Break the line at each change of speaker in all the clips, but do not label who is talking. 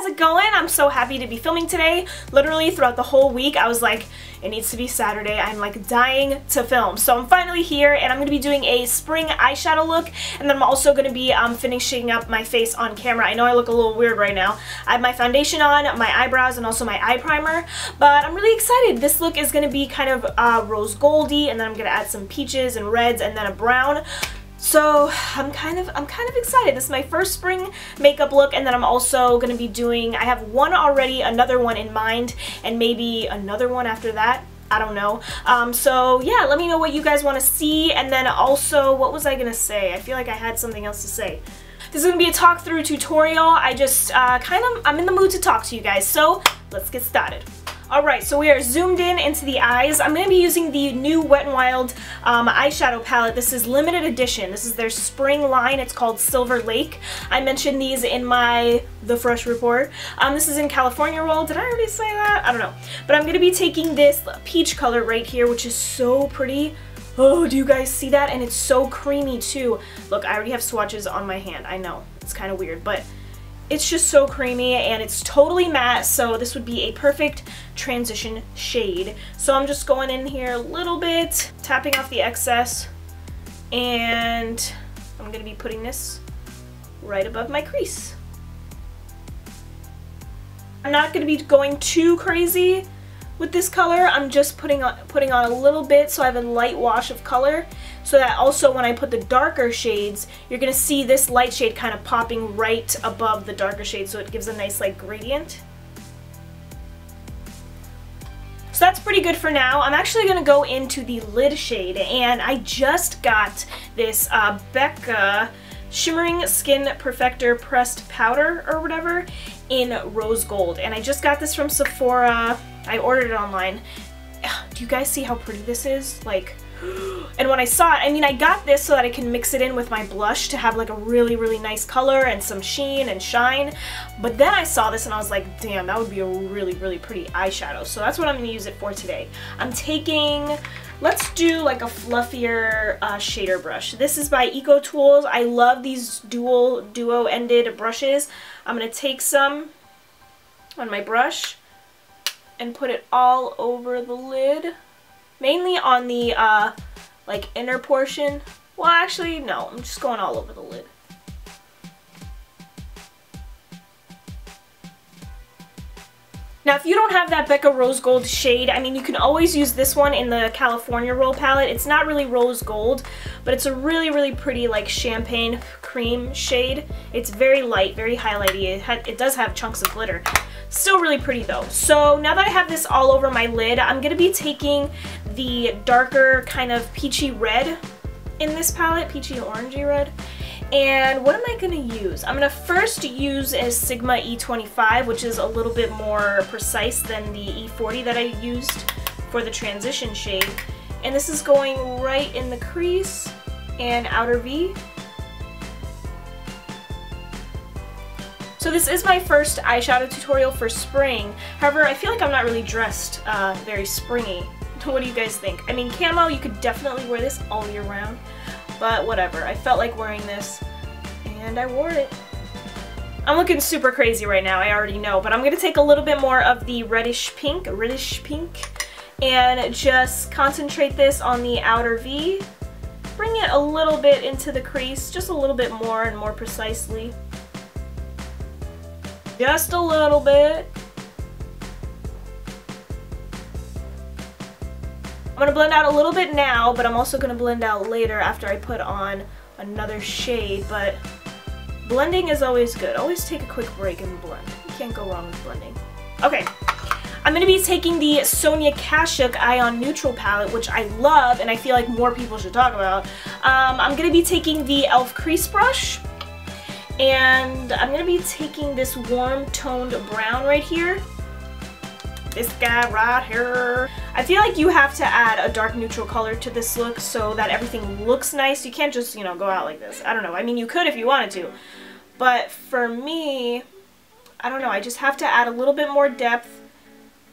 how's it going? I'm so happy to be filming today. Literally throughout the whole week I was like, it needs to be Saturday. I'm like dying to film. So I'm finally here and I'm going to be doing a spring eyeshadow look, and then I'm also going to be finishing up my face on camera. I know I look a little weird right now. I have my foundation on, my eyebrows, and also my eye primer, but I'm really excited. This look is going to be kind of rose goldy, and then I'm going to add some peaches and reds and then a brown. So I'm kind of excited. This is my first spring makeup look, and then I'm also going to be doing, I have one already, another one in mind, and maybe another one after that. I don't know. So yeah, let me know what you guys want to see, and then also, what was I going to say? I feel like I had something else to say. This is going to be a talk through tutorial. I just I'm in the mood to talk to you guys, so let's get started. Alright, so we are zoomed in into the eyes. I'm going to be using the new Wet n Wild eyeshadow palette. This is limited edition. This is their spring line. It's called Silver Lake. I mentioned these in my The Fresh report. This is in California roll. Did I already say that? I don't know. But I'm going to be taking this peach color right here, which is so pretty. Oh, do you guys see that? And it's so creamy too. Look, I already have swatches on my hand. I know, it's kind of weird, but it's just so creamy, and it's totally matte, so this would be a perfect transition shade. So I'm just going in here a little bit, tapping off the excess, and I'm going to be putting this right above my crease. I'm not going to be going too crazy with this color. I'm just putting on a little bit so I have a light wash of color, so that also when I put the darker shades, you're going to see this light shade kind of popping right above the darker shade, so it gives a nice like gradient. So that's pretty good for now. I'm actually going to go into the lid shade, and I just got this Becca Shimmering Skin Perfector Pressed Powder or whatever in rose gold, and I just got this from Sephora. I ordered it online. Do you guys see how pretty this is? Like, and when I saw it, I mean, I got this so that I can mix it in with my blush to have like a really, really nice color and some sheen and shine. But then I saw this and I was like, damn, that would be a really, really pretty eyeshadow. So that's what I'm going to use it for today. I'm taking, let's do like a fluffier shader brush. This is by Eco Tools. I love these duo-ended brushes. I'm going to take some on my brush and put it all over the lid, mainly on the like inner portion. Well, actually no, I'm just going all over the lid. Now, if you don't have that Becca Rose Gold shade, I mean, you can always use this one in the California Roll palette. It's not really rose gold, but it's a really, really pretty like champagne cream shade. It's very light, very highlighty. It does have chunks of glitter. Still really pretty though. So now that I have this all over my lid, I'm going to be taking the darker kind of peachy red in this palette, peachy orangey red. And what am I going to use? I'm going to first use a Sigma E25, which is a little bit more precise than the E40 that I used for the transition shade. And this is going right in the crease and outer V. So this is my first eyeshadow tutorial for spring. However, I feel like I'm not really dressed very springy. What do you guys think? I mean, camo, you could definitely wear this all year round, but whatever. I felt like wearing this, and I wore it. I'm looking super crazy right now, I already know, but I'm going to take a little bit more of the reddish pink, and just concentrate this on the outer V. Bring it a little bit into the crease, just a little bit more and more precisely. Just a little bit. I'm going to blend out a little bit now, but I'm also going to blend out later after I put on another shade, but blending is always good. Always take a quick break and blend. You can't go wrong with blending. Okay, I'm going to be taking the Sonia Kashuk Ion Neutral palette, which I love and I feel like more people should talk about. I'm going to be taking the e.l.f. crease brush, and I'm going to be taking this warm toned brown right here. This guy right here. I feel like you have to add a dark neutral color to this look so that everything looks nice. You can't just, you know, go out like this. I don't know. I mean, you could if you wanted to. But for me, I don't know. I just have to add a little bit more depth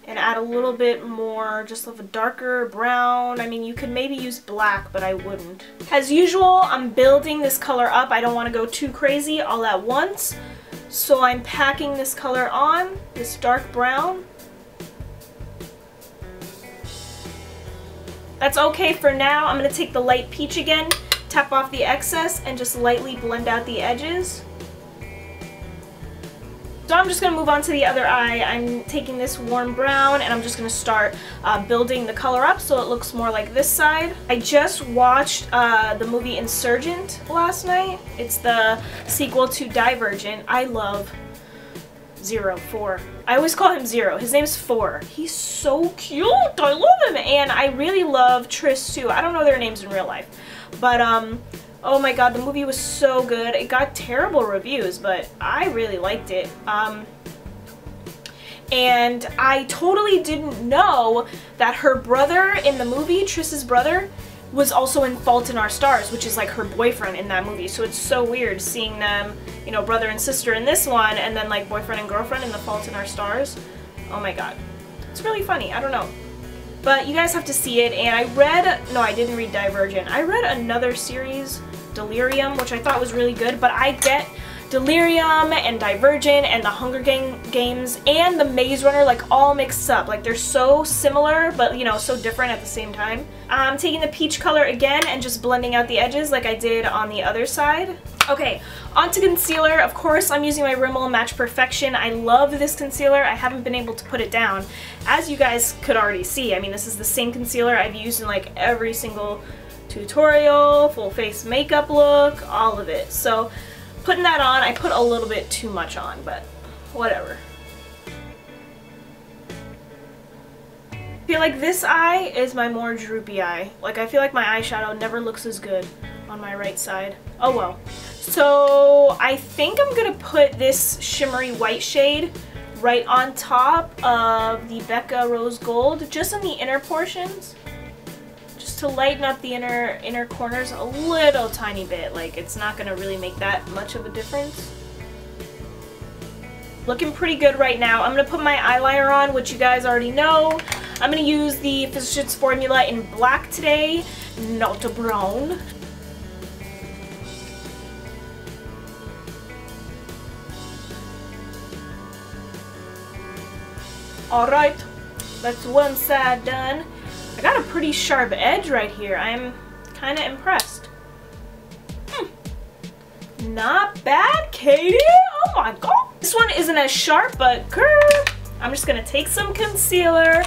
and add a little bit more just of a darker brown. I mean, you could maybe use black, but I wouldn't. As usual, I'm building this color up. I don't want to go too crazy all at once. So I'm packing this color on, this dark brown. That's okay for now. I'm going to take the light peach again, tap off the excess, and just lightly blend out the edges. So I'm just going to move on to the other eye. I'm taking this warm brown and I'm just going to start building the color up so it looks more like this side. I just watched the movie Insurgent last night. It's the sequel to Divergent. I love 4. I always call him Zero. His name's 4. He's so cute. I love him. And I really love Tris too. I don't know their names in real life. But oh my god, the movie was so good. It got terrible reviews, but I really liked it. And I totally didn't know that her brother in the movie, Tris's brother, was also in Fault in Our Stars, which is like her boyfriend in that movie. So it's so weird seeing them, you know, brother and sister in this one, and then like boyfriend and girlfriend in the Fault in Our Stars. Oh my god. It's really funny. I don't know. But you guys have to see it. And I read, no, I didn't read Divergent. I read another series, Delirium, which I thought was really good, but I get Delirium and Divergent and the Hunger Games and the Maze Runner like all mixed up. Like they're so similar, but you know, so different at the same time. I'm taking the peach color again and just blending out the edges like I did on the other side. Okay, onto concealer. Of course, I'm using my Rimmel Match Perfection. I love this concealer. I haven't been able to put it down. As you guys could already see, I mean, this is the same concealer I've used in like every single tutorial, full face makeup look, all of it. So putting that on, I put a little bit too much on, but whatever. I feel like this eye is my more droopy eye. Like I feel like my eyeshadow never looks as good on my right side. Oh well. So I think I'm gonna put this shimmery white shade right on top of the Becca Rose Gold, just in the inner portions, just to lighten up the inner corners a little tiny bit. Like it's not gonna really make that much of a difference. Looking pretty good right now. I'm gonna put my eyeliner on, which you guys already know. I'm gonna use the Physicians Formula in black today, not a brown. Alright, that's one side done. I got a pretty sharp edge right here. I'm kind of impressed. Not bad, Katie. Oh my god. This one isn't as sharp, but I'm just going to take some concealer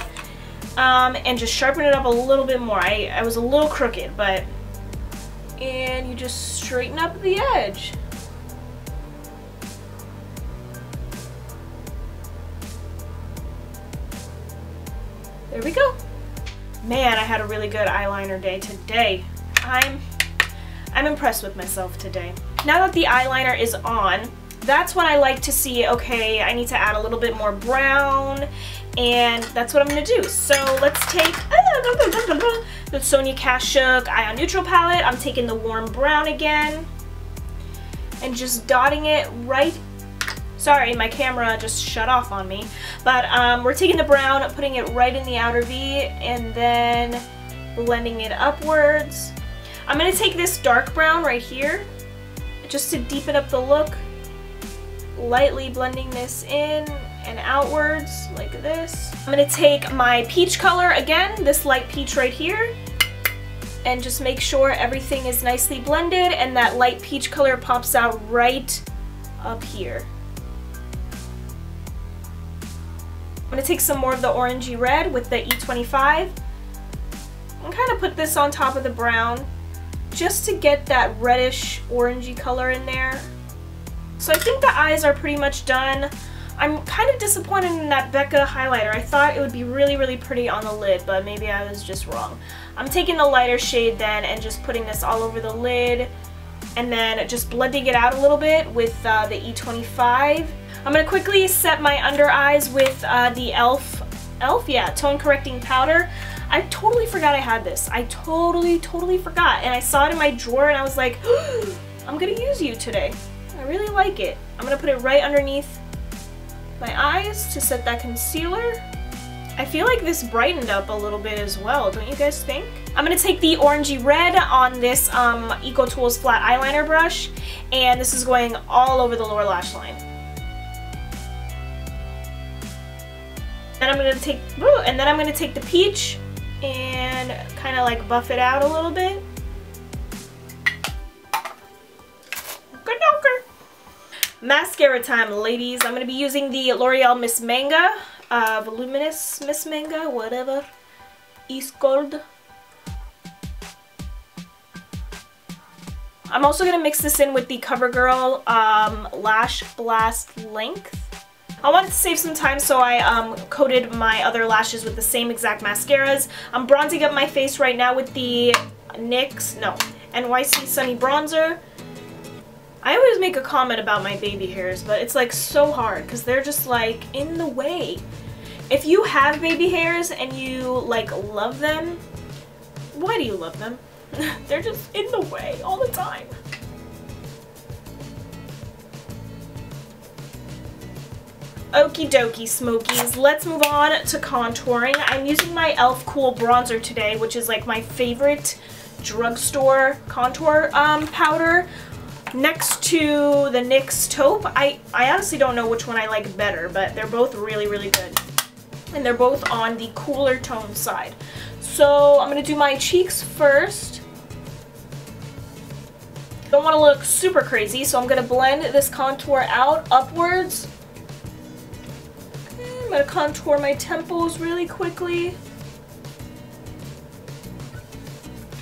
and just sharpen it up a little bit more. I was a little crooked, but... And you just straighten up the edge. There we go. Man, I had a really good eyeliner day today. I'm impressed with myself today. Now that the eyeliner is on, that's when I like to see, okay, I need to add a little bit more brown, and that's what I'm gonna do. So let's take the Sonia Kashuk Eye on Neutral palette. I'm taking the warm brown again and just dotting it right. Sorry, my camera just shut off on me. But we're taking the brown, putting it right in the outer V, and then blending it upwards. I'm going to take this dark brown right here, just to deepen up the look. Lightly blending this in and outwards, like this. I'm going to take my peach color again, this light peach right here, and just make sure everything is nicely blended and that light peach color pops out right up here. I'm going to take some more of the orangey red with the E25 and kind of put this on top of the brown just to get that reddish orangey color in there. So I think the eyes are pretty much done. I'm kind of disappointed in that Becca highlighter. I thought it would be really, really pretty on the lid, but maybe I was just wrong. I'm taking the lighter shade then and just putting this all over the lid and then just blending it out a little bit with the E25. I'm going to quickly set my under eyes with the e.l.f. tone correcting powder. I totally forgot I had this. I totally forgot, and I saw it in my drawer and I was like, I'm going to use you today. I really like it. I'm going to put it right underneath my eyes to set that concealer. I feel like this brightened up a little bit as well, don't you guys think? I'm going to take the orangey red on this Eco Tools flat eyeliner brush, and this is going all over the lower lash line. And I'm gonna take, and then I'm gonna take the peach and kind of like buff it out a little bit. Mascara time, ladies. I'm gonna be using the L'Oreal Miss Manga, Voluminous Miss Manga, whatever it's called. I'm also gonna mix this in with the Covergirl Lash Blast Length. I wanted to save some time, so I coated my other lashes with the same exact mascaras. I'm bronzing up my face right now with the NYC Sunny Bronzer. I always make a comment about my baby hairs, but it's like so hard because they're just like in the way. If you have baby hairs and you like love them, why do you love them? They're just in the way all the time. Okie dokie, smokies. Let's move on to contouring. I'm using my e.l.f. Cool Bronzer today, which is like my favorite drugstore contour powder. Next to the NYX Taupe. I honestly don't know which one I like better, but they're both really, really good. And they're both on the cooler tone side. So I'm going to do my cheeks first. Don't want to look super crazy, so I'm going to blend this contour out upwards. I'm going to contour my temples really quickly.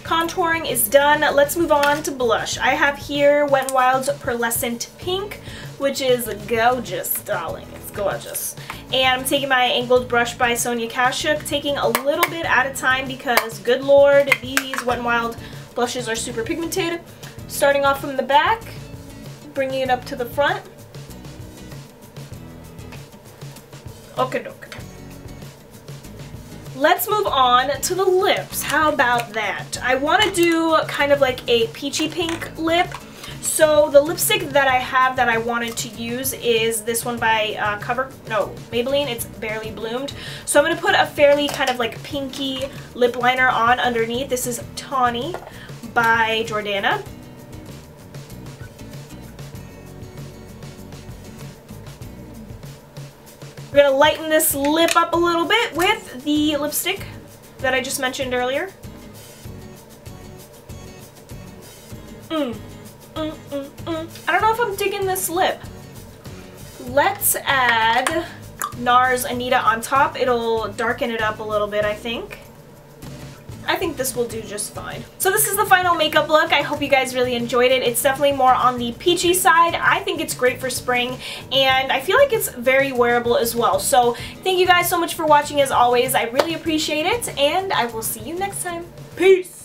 Contouring is done. Let's move on to blush. I have here Wet n Wild's Pearlescent Pink, which is gorgeous, darling. It's gorgeous. And I'm taking my angled brush by Sonia Kashuk, taking a little bit at a time because, good lord, these Wet n Wild blushes are super pigmented. Starting off from the back, bringing it up to the front. Okay, doke. Let's move on to the lips. How about that? I want to do kind of like a peachy pink lip. So the lipstick that I have that I wanted to use is this one by Maybelline. It's Barely Bloomed. So I'm going to put a fairly kind of like pinky lip liner on underneath. This is Tawny by Jordana. We're going to lighten this lip up a little bit with the lipstick that I just mentioned earlier. I don't know if I'm digging this lip. Let's add Nars Anita on top. It'll darken it up a little bit, I think. I think this will do just fine. So this is the final makeup look. I hope you guys really enjoyed it. It's definitely more on the peachy side. I think it's great for spring, and I feel like it's very wearable as well. So thank you guys so much for watching as always. I really appreciate it, and I will see you next time. Peace!